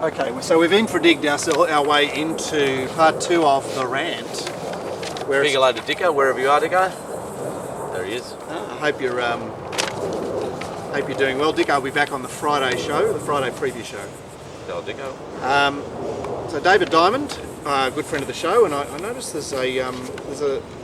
Okay, so we've infradigged our way into part 2 of the RANT. Where Big hello to Dicko, wherever you are, Dicko. There he is. I hope you're doing well. Dicko will be back on the Friday show, the Friday preview show. Hello, Dicko. So David Diamond, a good friend of the show, and I noticed there's a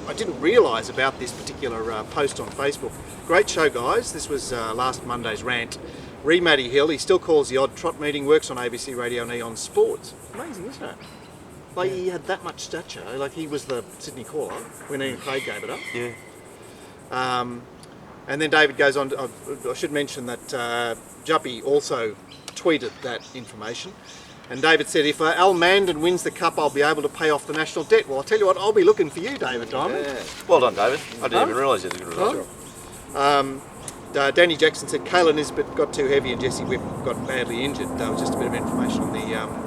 I didn't realise about this particular post on Facebook. Great show, guys. This was last Monday's RANT. Re Matty Hill, he still calls the odd trot meeting, works on ABC Radio and Eon Sports. Amazing, isn't it? Like, he had that much stature. Like, he was the Sydney caller when Ian Craig gave it up. Yeah. And then David goes on, I should mention that Juppy also tweeted that information. And David said, if Al Mandan wins the cup, I'll be able to pay off the national debt. Well, I'll tell you what, I'll be looking for you, David Diamond. Yeah. Well done, David. I didn't even realise you had a good result. Danny Jackson said Kayla Nisbet got too heavy and Jesse Whip got badly injured. That was just a bit of information on the...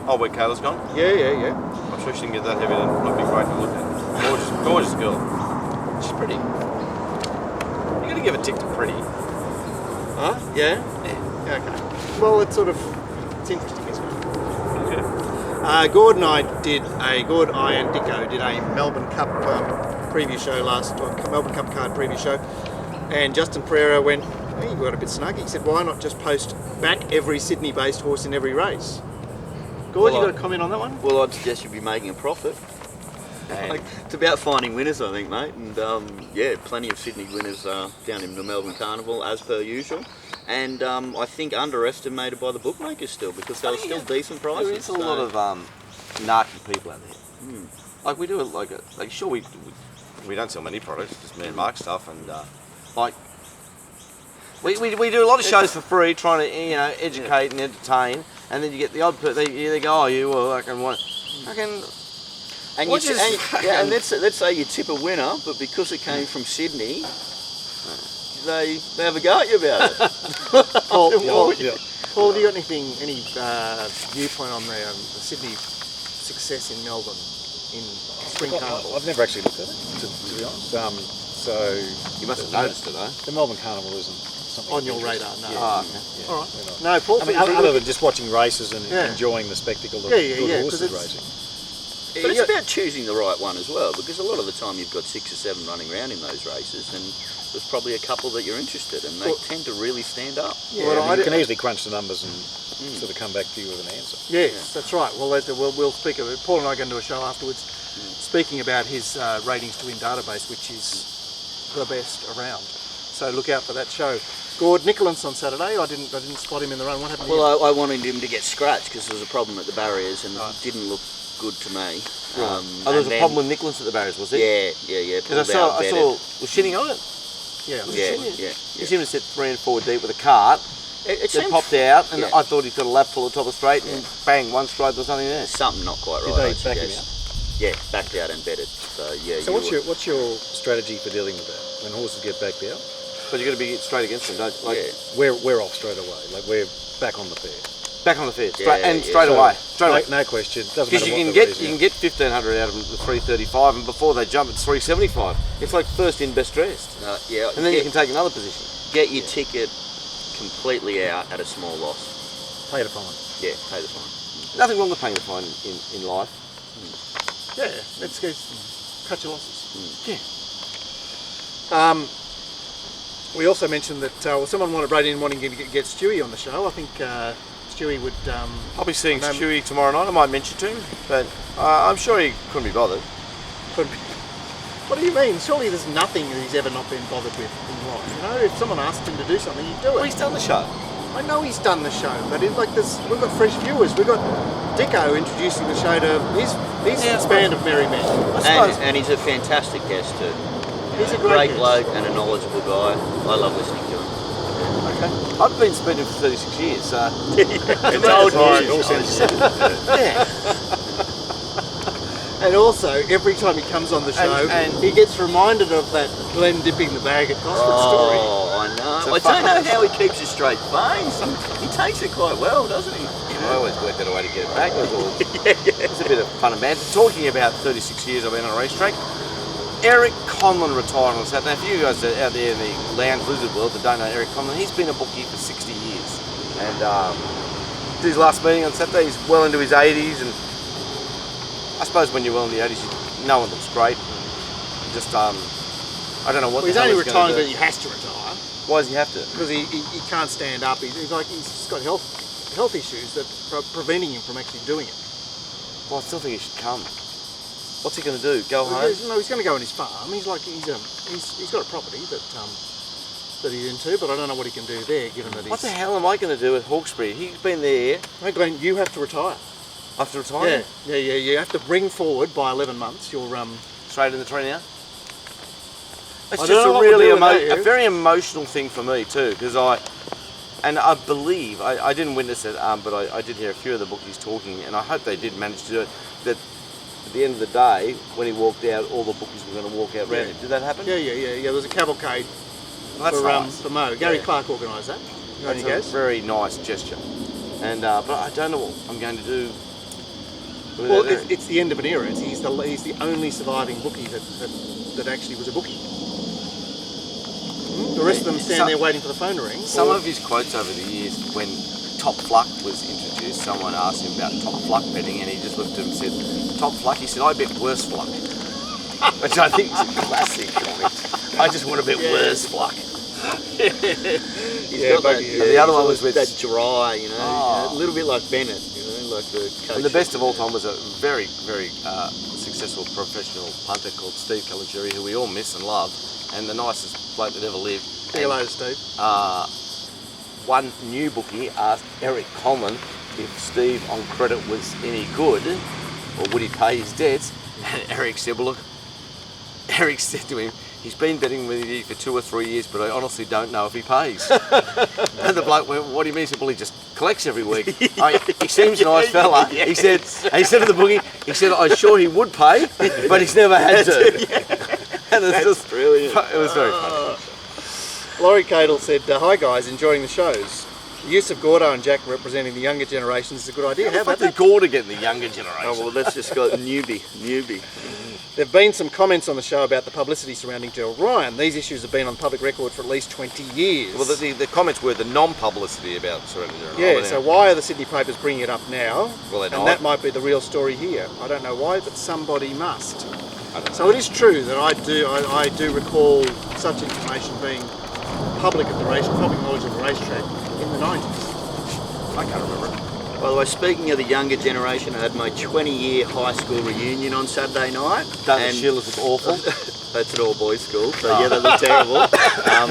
Oh, where Kayla's gone? Yeah. I'm sure she didn't get that heavy. That would be great to look at. Gorgeous girl. She's pretty. You got to give a tick to pretty. Huh? Yeah? Yeah, okay. Well, it's interesting, isn't it? Okay. Gord and I and Dicko did a Melbourne Cup preview show Melbourne Cup card preview show. And Justin Pereira went, hey, you got a bit snuggy. He said, why not just post back every Sydney-based horse in every race? Gord, you got a comment on that one? Well, I'd suggest you'd be making a profit. And it's about finding winners, I think, mate. And yeah, plenty of Sydney winners down in the Melbourne Carnival, as per usual. And I think underestimated by the bookmakers still, because they were still decent prices. There is a lot of narky people out there. Like, we do sure we don't sell many products, just me and Mark stuff, and we do a lot of shows for free, trying to educate and entertain, and then you get the odd person. They go, oh, you well, I can want, and let's say you tip a winner, but because it came from Sydney, they have a go at you about it. Paul, have you got any viewpoint on the Sydney success in Melbourne in Spring Carnival? I've never actually looked at it, to be honest. So you must have noticed it, though. The Melbourne Carnival isn't something on your radar. No. Yeah. All right. No, Paul. I mean, other than just watching races and enjoying the spectacle of good horses racing. But it's about choosing the right one as well, because a lot of the time you've got 6 or 7 running around in those races, and there's probably a couple that you're interested in. They tend to really stand up. Yeah, well, you can easily crunch the numbers and sort of come back to you with an answer. Yes, that's right. Well, we'll speak of it. Paul and I are going to do a show afterwards speaking about his ratings to win database, which is the best around. So look out for that show. Gord Nicholas on Saturday. I didn't spot him in the run. What happened? Well, I wanted him to get scratched because there was a problem at the barriers and it didn't look good to me. Right. There was a problem with Nicholas at the barriers, was there? Yeah. Because I saw was Shinning on it. Yeah. He seemed to sit 3 and 4 deep with a cart. It popped out, and I thought he'd got a lap full of top of straight, and bang, one stride, there was nothing there. Something not quite right. Did they back him out? Yeah, backed out and bedded. So yeah. So what's your strategy for dealing with that when horses get backed out? But you got to be straight against them, don't you? We're off straight away. Like, we're back on the fair. Back on the fair, straight away. No question. Doesn't matter because you can get 1,500 out of them at 335, and before they jump, it's 375. It's like first in, best dressed. And then you can take another position. Get your ticket completely out at a small loss. Pay the fine. Yeah, pay the fine. Nothing wrong with paying the fine in life. Yeah, let's go cut your losses. We also mentioned that someone wanting to get Stewie on the show. I think Stewie would... I'll be seeing Stewie tomorrow night. I might mention to him, but I'm sure he couldn't be bothered. What do you mean? Surely there's nothing that he's ever not been bothered with in life. You know, if someone asked him to do something, he'd do it. Well, he's done the show. I know he's done the show, but we've got fresh viewers. We've got Dicko introducing the show to his band of merry men. And he's a fantastic guest too. He's a great bloke and a knowledgeable guy. I love listening to him. Okay. I've been speaking for 36 years, so... It's old news. Yeah. And also, every time he comes on the show, he gets reminded of that Glenn dipping the bag at Gosford story. Oh, I know. I don't know how he keeps a straight face. He takes it quite well, doesn't he? I always worked out a way to get it back. It's a bit of fun and banter. Talking about 36 years I've been on a racetrack, Eric Conlon retired on Saturday. Now, for you guys out there in the lounge lizard world that don't know Eric Conlon, he's been a bookie for 60 years. And did his last meeting on Saturday. He's well into his 80s, and I suppose when you're well in the 80s, no one looks great. Just I don't know what. Well, he's the hell only he's gonna retiring do. because he has to retire. Why does he have to? Because he can't stand up. He's just got health issues that are preventing him from actually doing it. Well, I still think he should come. What's he going to do? Go home? No, he's going to go on his farm. He's got a property that he's into, but I don't know what he can do there, given that he's. What the hell am I going to do at Hawkesbury? He's been there. No, Glenn, you have to retire. I have to retire? Yeah. You have to bring forward by 11 months your Straight in the tree now? It's I just don't know a what we're really doing there. a very emotional thing for me too, because I believe, I didn't witness it, but I did hear a few of the bookies talking, and I hope they did manage to do it, that at the end of the day, when he walked out, all the bookies were going to walk out round him. Did that happen? Yeah. There was a cavalcade Well, that's nice. for Mo. Gary Clark organised that. That's a very nice gesture. And but I don't know what I'm going to do. Well, it's the end of an era. He's the only surviving bookie that actually was a bookie. The rest of them stand there waiting for the phone to ring. Some of his quotes over the years, when Top Fluck was introduced, someone asked him about Top Fluck betting, and he just looked at him and said, "Top Fluck?" He said, "I bet worse Fluck," which I think is a classic comment. I just want to bet worse Fluck. He's got that, the other one was with that dry, a little bit like Bennett, like the coach. And the best of all time was a very, very successful professional punter called Steve Caligiuri, who we all miss and love, and the nicest bloke that ever lived. Say hello to Steve. One new bookie asked Eric Coleman if Steve on credit was any good, or would he pay his debts, and Eric said, well look, Eric said to him, he's been betting with you for 2 or 3 years, but I honestly don't know if he pays. And the bloke went, what do you mean? He said, well, he just collects every week. He seems a nice fella. He said to the bookie, he said, I'm sure he would pay, but he's never had to. And it's just brilliant. It was very funny. Laurie Cadle said, hi guys, enjoying the shows. The use of Gordo and Jack representing the younger generations is a good idea. How about the that? Gordo getting the younger generation? Oh, well, that's just got newbie. There have been some comments on the show about the publicity surrounding Gerald Ryan. These issues have been on public record for at least 20 years. Well, the comments were the non-publicity about surrender. Yeah, so why are the Sydney papers bringing it up now? Well, they're and not. that might be the real story here. I don't know why, but somebody must. So it is true that I do recall such information being public knowledge of the racetrack in the 90s. I can't remember it. By the way, speaking of the younger generation, I had my 20-year high school reunion on Saturday night. Don't the Sheilas look awful? That's an all-boys school, so yeah, they look terrible.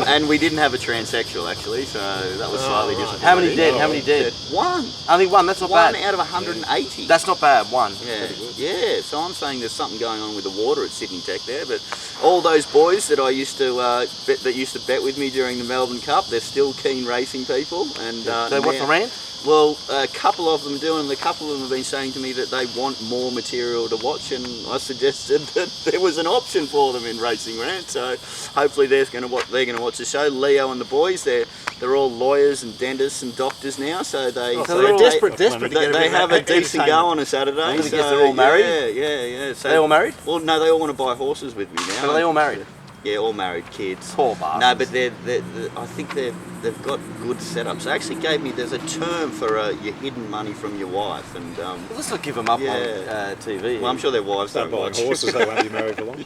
And we didn't have a transsexual, actually, so that was slightly disappointing. How many dead? How many dead? One. Only one, that's not One bad. out of 180. That's not bad, one. Yeah, so I'm saying there's something going on with the water at Sydney Tech there, but all those boys that I used to bet with me during the Melbourne Cup, they're still keen racing people. And They watch the RANT? Well, a couple of them do, and a couple of them have been saying to me that they want more material to watch, and I suggested that there was an option for them in Racing Rant. So hopefully they're going to watch the show. Leo and the boys, they're all lawyers and dentists and doctors now, so they're desperate to get they have a decent go on a Saturday. I guess they're all married? Yeah. So, They all married? Well, no, they all want to buy horses with me now. Are they all married? Yeah, all married kids. Poor bastards. No, but I think they've got good setups. They actually gave me, there's a term for your hidden money from your wife, and Well, let's not give them up on TV. well, I'm sure their wives Don't don't buy watch. horses, they won't be married for long.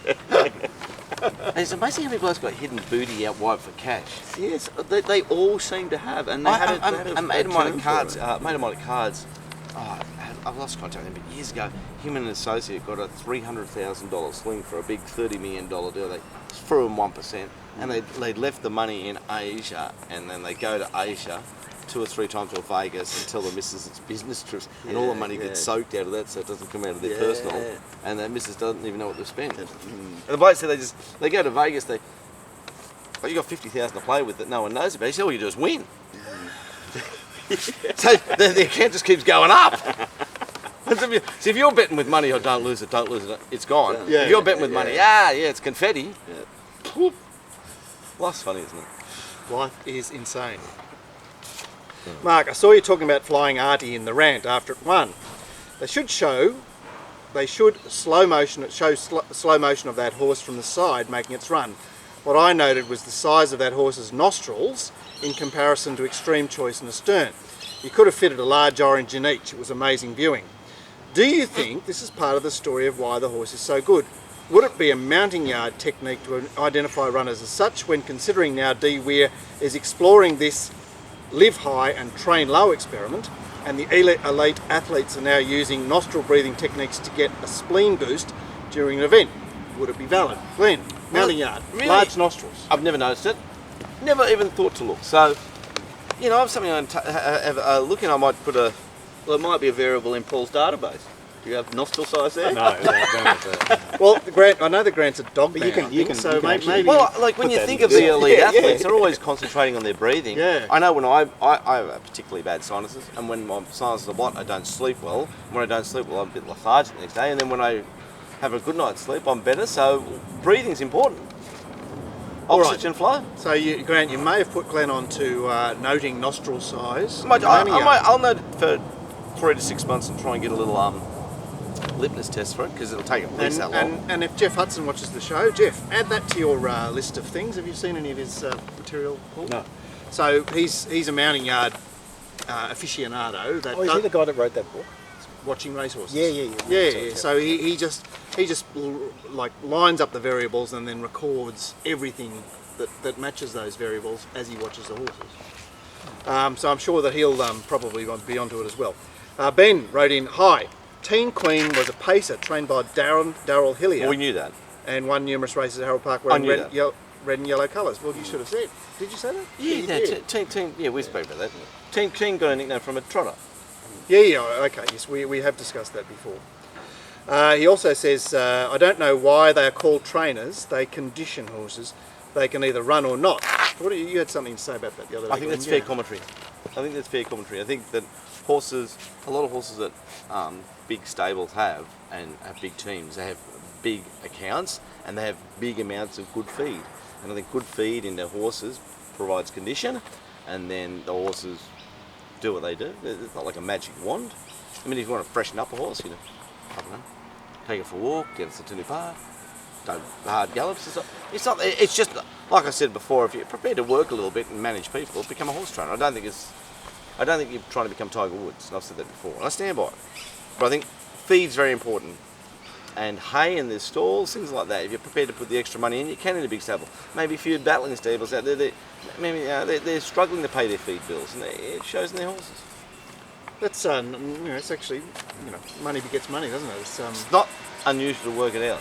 It's amazing how many blokes got hidden booty out wide for cash. Yes, they all seem to have, and they had a mate of mine term at for Cards. it. Mate of mine at Cards. I've lost contact with him, but years ago, him and an associate got a $300,000 swing for a big $30 million deal. They threw him 1%, and they'd left the money in Asia, and then they go to Asia 2 or 3 times to Vegas and tell the missus it's business trips, and all the money gets soaked out of that, so it doesn't come out of their personal, and the missus doesn't even know what they've spent. And the bloke said they go to Vegas, you got $50,000 to play with that no one knows about. He said all you do is win. So the account just keeps going up. So if you're betting with money, don't lose it, it's gone. If you're betting with money, it's confetti. Whoop. Life's funny, isn't it? Life is insane. Mark, I saw you talking about flying Artie in the rant after it won. They should slow motion of that horse from the side making its run. What I noted was the size of that horse's nostrils in comparison to extreme choice in the stern. You could have fitted a large orange in each. It was amazing viewing. Do you think this is part of the story of why the horse is so good? Would it be a mounting yard technique to identify runners as such when considering now D. Weir is exploring this live high and train low experiment, and the elite athletes are now using nostril breathing techniques to get a spleen boost during an event? Would it be valid? Glenn, mounting yard, really? large nostrils. I've never noticed it. Never even thought to look. So, you know, if something I'm looking, I might put a... Well, it might be a variable in Paul's database. Do you have nostril size there? No, Well, Grant, I know that Grant's a dog man, you can- I you think, can- so you can maybe... actually- Well, like when Put you that think in of the there. elite Yeah, athletes, yeah. they're always concentrating on their breathing. Yeah. I know when I have particularly bad sinuses, and when my sinuses are blocked, I don't sleep well. When I don't sleep well, I'm a bit lethargic the next day, and then when I have a good night's sleep, I'm better. So breathing's important. All right. Oxygen flow. So, Grant, you may have put Glenn on to noting nostril size. I'll note it for 3 to 6 months and try and get a little litmus test for it, because it'll take at least that long. And if Jeff Hudson watches the show, Jeff, add that to your list of things. Have you seen any of his material, Paul? No. So he's a mounting yard aficionado. That Oh, is he the guy that wrote that book? watching racehorses. Yeah. So he just like lines up the variables and then records everything that matches those variables as he watches the horses. So I'm sure that he'll probably be onto it as well. Ben wrote in, "Hi, Teen Queen was a pacer trained by Darryl Hillier Well, we knew that. and won numerous races at Harold Park wearing knew red and yellow colours." Well, you should have said. Did you say that? You did. Team, yeah, we spoke about that. Team got a nickname from a trotter. Yeah, okay, yes, we have discussed that before. He also says, "I don't know why they are called trainers. They condition horses. They can either run or not." You had something to say about that the other day. I think that's fair commentary. I think that a lot of horses that big stables have and have big teams, they have big accounts and they have big amounts of good feed. And I think good feed in their horses provides condition, and then the horses do what they do. It's not like a magic wand. I mean, if you want to freshen up a horse, I don't know, take it for a walk, get it to New Park, do hard gallops. It's not. It's just like I said before. If you're prepared to work a little bit and manage people, become a horse trainer. I don't think you're trying to become Tiger Woods. And I've said that before, and I stand by it. But I think feed's very important, and hay in their stalls, things like that. If you're prepared to put the extra money in, you can in a big stable. Maybe a few battling stables out there, they're struggling to pay their feed bills, and it shows in their horses. That's it's actually money begets money, doesn't it? It's not unusual to work it out.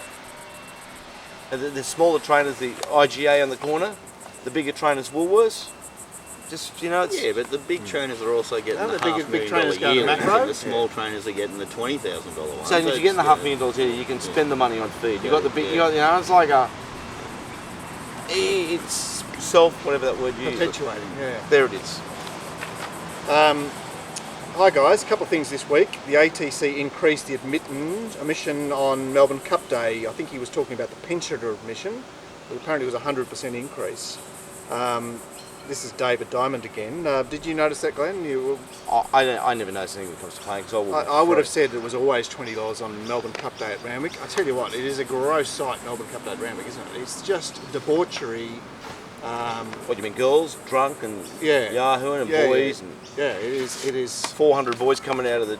The smaller trainers, the IGA on the corner, the bigger trainers, Woolworths. Just it's, Yeah, but the big trainers are also getting the big trainers $500,000 going to year, macro. and the small trainers are getting the $20,000 one. so if you're getting the $500,000 a year, you can spend the money on feed. You got the big, it's like it's self, whatever that word you use. Perpetuating. Yeah. There it is. Hi guys, a couple of things this week. The ATC increased the admission on Melbourne Cup Day. I think he was talking about the pensioner admission, but apparently it was a 100% increase. This is David Diamond again. Did you notice that, Glenn? I never notice anything when it comes to playing. I would have said it was always $20 on Melbourne Cup Day at Randwick. I tell you what, it is a gross sight, Melbourne Cup Day at Randwick, isn't it? It's just debauchery. What do you mean, girls drunk and yahooing and boys and it is 400 boys coming out of the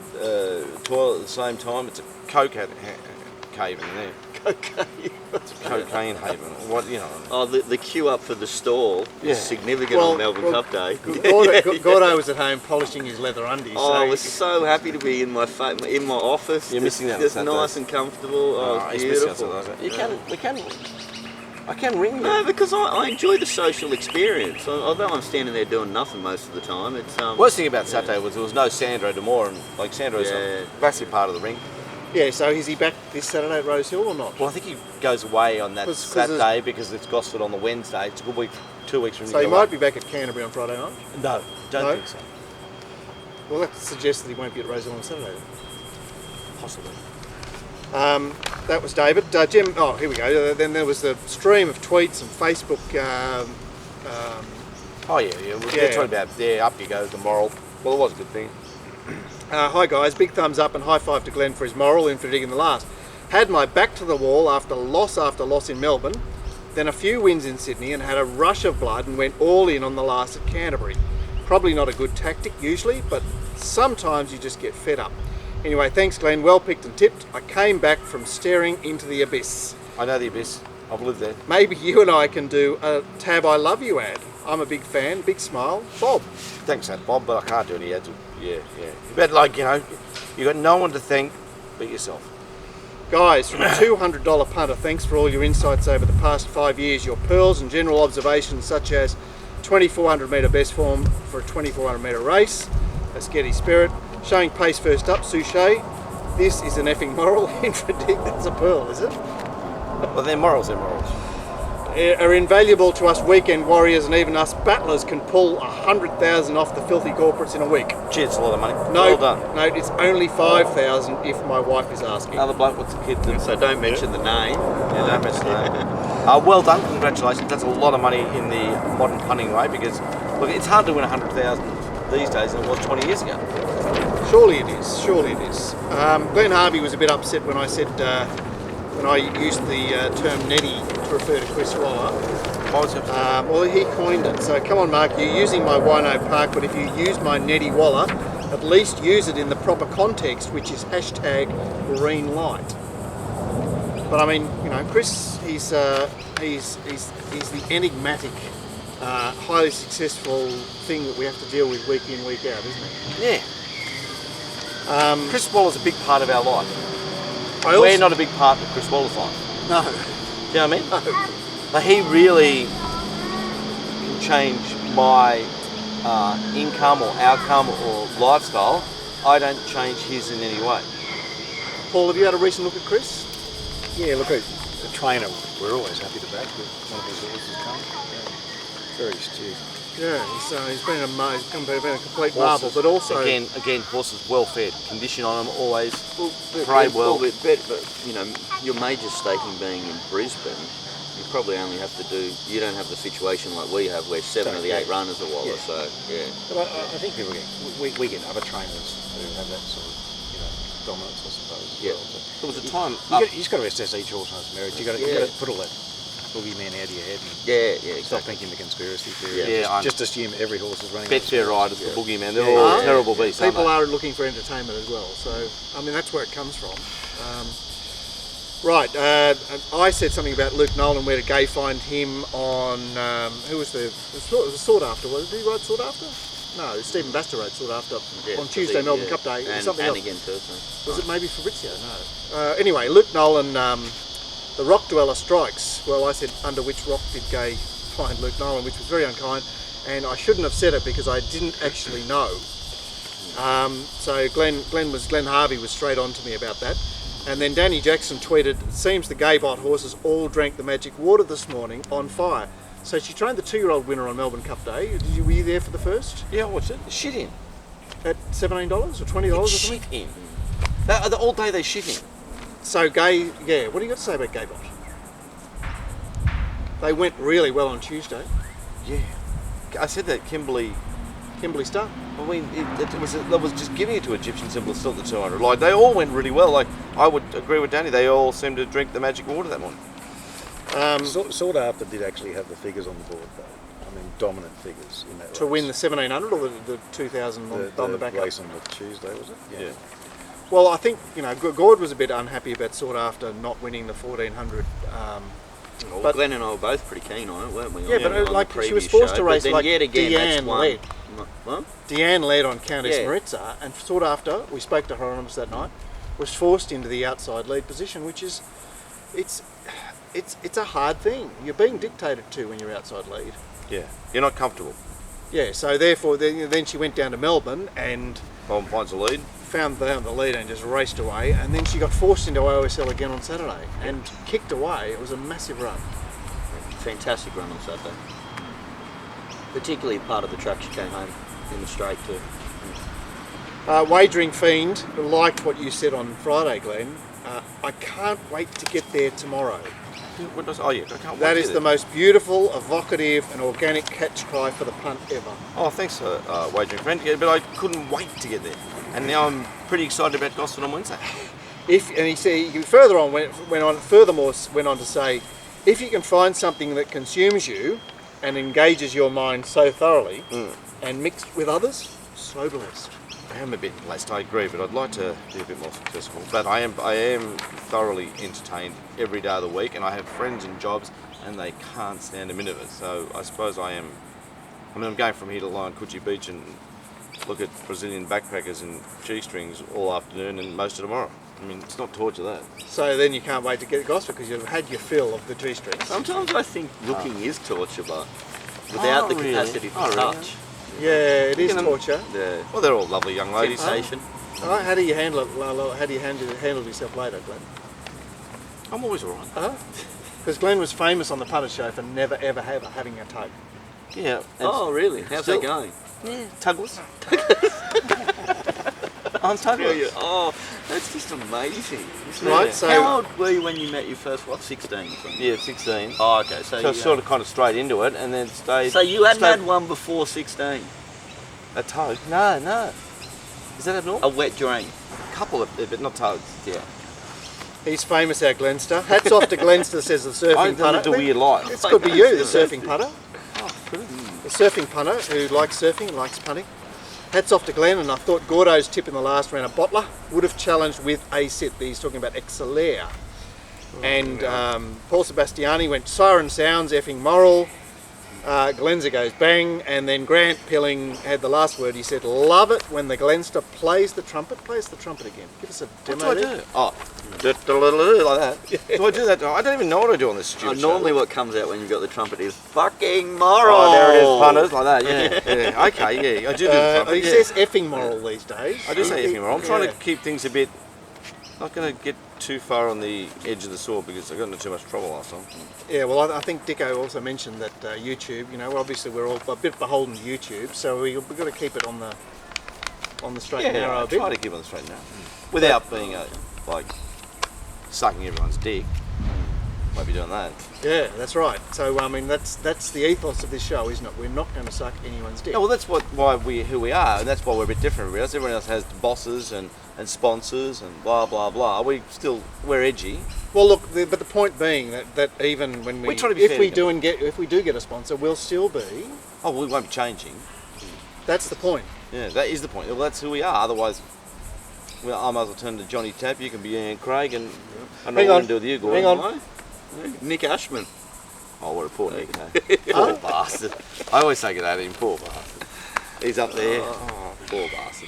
toilet at the same time. It's a coke cave in there. cocaine. It's a cocaine haven. What Oh, the queue up for the stall is significant on Melbourne Cup Day. Gordo was at home polishing his leather undies. Oh, I was so happy to be in my office. You're missing that on just Saturdays. nice and comfortable. Oh, it's beautiful. I can ring you. No, because I enjoy the social experience. Although I'm standing there doing nothing most of the time, it's Worst thing about Saturday was there was no Sandro Demore, and like Sandro's a massive part of the ring. Yeah, so is he back this Saturday at Rose Hill or not? Well, I think he goes away on that Saturday because it's Gosford on the Wednesday. It's a good week, 2 weeks from now. So he might be back at Canterbury on Friday night? No, don't think so. Well, that suggests that he won't be at Rose Hill on Saturday. Possibly. That was David. Jim, here we go. Then there was the stream of tweets and Facebook. We're talking about up you go, the moral. Well, it was a good thing. Hi guys, big thumbs up and high five to Glenn for his moral in predicting the last. Had my back to the wall after loss in Melbourne, then a few wins in Sydney and had a rush of blood and went all in on the last at Canterbury. Probably not a good tactic usually, but sometimes you just get fed up. Anyway, thanks Glenn, well picked and tipped. I came back from staring into the abyss. I know the abyss. I've lived there. Maybe you and I can do a Tab I Love You ad. I'm a big fan, big smile. Bob. Thanks, that Bob, but I can't do any ads. Yeah. But like, you know, you got no one to thank but yourself. Guys, from a $200 punter, thanks for all your insights over the past 5 years. Your pearls and general observations such as 2400 metre best form for a 2400 metre race, a Sketty Spirit, showing pace first up, Suchet. This is an effing moral interdict. That's a pearl, is it? Well, they're morals. Are invaluable to us weekend warriors, and even us battlers can pull 100,000 off the filthy corporates in a week. Gee, it's a lot of money. No, Well done. no, it's only 5,000 if my wife is asking. Another bloke, what's the kid doing? So don't mention the name. Yeah, don't mention that. Well done, congratulations. That's a lot of money in the modern punting way because, look, it's hard to win 100,000 these days than it was 20 years ago. Surely it is. Glenn Harvey was a bit upset when I said, when I used the term netty to refer to Chris Waller. Well, he coined it. So come on, Mark, you're using my Wino Park, but if you use my netty Waller, at least use it in the proper context, which is hashtag green light. But I mean, you know, Chris, he's the enigmatic, highly successful thing that we have to deal with week in, week out, isn't he? Yeah. Chris Waller's a big part of our life. We're not a big part of Chris Waller's life. No. Do you know what I mean? No. Like, he really can change my income or outcome or lifestyle. I don't change his in any way. Paul, have you had a recent look at Chris? Yeah, look, a trainer, we're always happy to back with one of his horses coming. Yeah. Very astute. Yeah, he's been a complete marvel, but also again, horses well fed, condition on them always, But you know, your major staking being in Brisbane, you probably only have to do. You don't have the situation like we have, where 7 of the 8 runners are Waller. Yeah. So yeah. But I think people we get other trainers who have that sort of, you know, dominance, I suppose. As Yeah. well. So There was a time. you just got to assess each horse on its merits. You got to put all that boogeyman out of your head and Yeah, stop exactly. thinking the conspiracy theory. Yeah, just assume every horse is running. Betfair riders, the boogeyman, they're Yeah. all terrible beasts. people aren't are looking for entertainment as well. So I mean, that's where it comes from. Right, I said something about Luke Nolan. Where did Gay find him on? Who was it was Sought After? Did he ride Sought After? No, Stephen Baster rode Sought After Yeah, on Tuesday, Melbourne yeah. Cup Day. And, Something and else. again Thursday. Was it maybe Fabrizio? No. Anyway, Luke Nolan, the Rock Dweller strikes. Well, I said, under which rock did Gay find Luke Nolan, which was very unkind, and I shouldn't have said it because I didn't actually know. So Glenn Harvey was straight on to me about that. And then Danny Jackson tweeted, it seems the Gay bot horses all drank the magic water this morning on fire. So she trained the 2-year-old winner on Melbourne Cup Day. Were you there for the first? Yeah, what's it? Shit in. At $17 or $20 or something? Shit in. All day they shit in. So Gay, yeah, what do you got to say about Gaybot? They went really well on Tuesday. Yeah. I said that Kimberley Star. I mean, it was just giving it to Egyptian Simple still at the 200. Like, they all went really well. Like, I would agree with Danny. They all seemed to drink the magic water that morning. Sought After did actually have the figures on the board, though. I mean, dominant figures in that race. To win the 1700 or the 2000 on the back race up? on the Tuesday, was it? Yeah. Well, I think, you know, Gord was a bit unhappy about Sought After not winning the 1400. Well, But- Glenn and I were both pretty keen on it, weren't we? Yeah, on but the- on the like she was previous forced to show. race But then like yet again, that's Deanne one. led. What? Deanne led on Countess Yeah. Maritza, and Sought After, we spoke to her Anonymous that night, was forced into the outside lead position, which is, it's a hard thing. You're being dictated to when you're outside lead. Yeah. You're not comfortable. Yeah, so therefore, then she went down to Melbourne and Melbourne finds the lead. found the lead and just raced away, and then she got forced into OSL again on Saturday and kicked away. It was a massive run. Fantastic run on Saturday. Particularly part of the track she came home in the straight too. Wagering Fiend liked what you said on Friday, Glenn. I can't wait to get there tomorrow. What does? Oh yeah, I can't wait That to is do the most beautiful, evocative and organic catch cry for the punt ever. Oh, thanks for wagering, friend. Yeah, but I couldn't wait to get there, and now I'm pretty excited about Gosford on Wednesday. He further on went on to say, if you can find something that consumes you, and engages your mind so thoroughly, and mixed with others, so blessed. I am a bit blessed, I agree, but I'd like to be a bit more successful. But I am thoroughly entertained every day of the week, and I have friends in jobs, and they can't stand a minute of it. So I suppose I'm going from here to lie on Coogee Beach and look at Brazilian backpackers and G-strings all afternoon and most of tomorrow. I mean, it's not torture, that. So then you can't wait to get Gosford because you've had your fill of the G-strings. Sometimes I think looking is torture, but without the really? capacity to Really? touch. Yeah, it is Can- torture. Yeah. Well, they're all lovely young ladies. Temptation. All right, how do you handle it, Lalo? How do you handle yourself later, Glenn? I'm always all right. Because Glenn was famous on the Putter Show for never ever having a tug. Yeah. and Oh, really? How's still- that going? Yeah, tugless. I'm tugless. Oh, that's just amazing. Isn't Right, it? so- How old were you when you met your first wife? 16. Yeah, 16. Oh, okay. So, So you, sort of kind of straight into it, and then stayed. So you hadn't stayed- had one before 16? a tug? No. Is that abnormal? A wet dream? A couple of, but not tugs. Yeah. He's famous out Glenster. Hats off to Glenster, says the surfing I putter. lived a weird life. This could be you, the surfing putter. Oh, good. The surfing punter who likes surfing and likes punting. Hats off to Glenn, and I thought Gordo's tip in the last round, a bottler, would have challenged with a sit. He's talking about Excelere. And Paul Sebastiani went siren sounds, effing moral. Glenzer goes bang, and then Grant Pilling had the last word. He said, love it when the Glenster plays the trumpet. Play us the trumpet again. Give us a What demo. do I there. do? Oh, like that. Do I do that? I don't even know what I do on this stupid show. Normally what comes out when you've got the trumpet is fucking moral. Oh, there it is, punters, like that, yeah. Okay, yeah, I do the trumpet, He yeah. says effing moral these days. I do say effing wrong. I'm trying Yeah. to keep things a bit, not going to get too far on the edge of the sword because I got into too much trouble last time. Yeah, well, I think Dicko also mentioned that YouTube. You know, obviously we're all a bit beholden to YouTube, so we've got to keep it on the straight and narrow I a bit. try to keep on the straight and narrow. Without being like sucking everyone's dick. Won't be doing that. Yeah, that's right. So I mean, that's the ethos of this show, isn't it? We're not going to suck anyone's dick. No, well, that's why who we are, and that's why we're a bit different. Everyone else has bosses and sponsors and blah blah blah. We're edgy. Well, look, but the point being that even when We try to be fair if we do get a sponsor, we'll still be. Oh, we won't be changing. That's the point. Yeah, that is the point. Well, that's who we are. Otherwise, well, I might as well turn to Johnny Tapp. You can be Ian Craig, and I know Hang what on. to do with you, Gordon. Hang on. Nick Ashman. Oh, what a poor Nick, eh? Poor bastard. I always say that him, poor bastard. He's up there. Oh, poor bastard.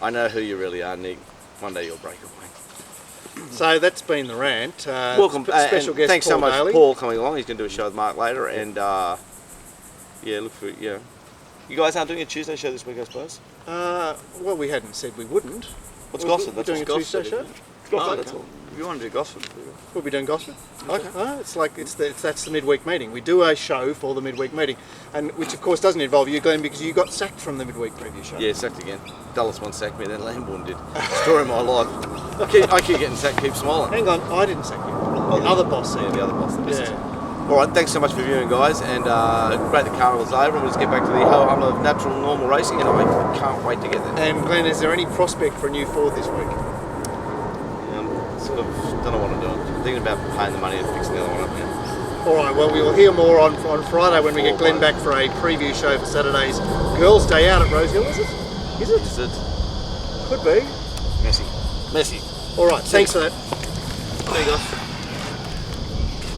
I know who you really are, Nick. One day you'll break away. So that's been the rant. Welcome. Special and guest. thanks Paul so much Daly. for Paul coming along. He's going to do a show with Mark later, and look for You guys aren't doing a Tuesday show this week, I suppose. Well, we hadn't said we wouldn't. What's We're Gosford? That's doing a what's Tuesday Gosford, show. isn't it? Oh, That's all. if you want to do Gosford. We'll be doing Gosford. Okay. That's the midweek meeting. We do a show for the midweek meeting, and which of course doesn't involve you, Glenn, because you got sacked from the midweek preview show. Yeah, sacked again. Dulles one sacked me, then Lambourne did. Story of my life. I keep getting sacked, keep smiling. Hang on, I didn't sack you. The other boss said. Yeah, the other boss. The business. Yeah. All right, thanks so much for viewing, guys, and great the carnival's over, and we'll just get back to the ho-hum of natural, normal racing, and I can't wait to get there. And Glenn, is there any prospect for a new Ford this week? Sort of don't know what I'm doing. I'm thinking about paying the money and fixing the other one up now. All right. Well, we will hear more on Friday when we get Glenn back for a preview show for Saturday's Girls' Day Out at Rosehill. Is it? Is it? Could be. Messy. All right. Thanks for that. There you go.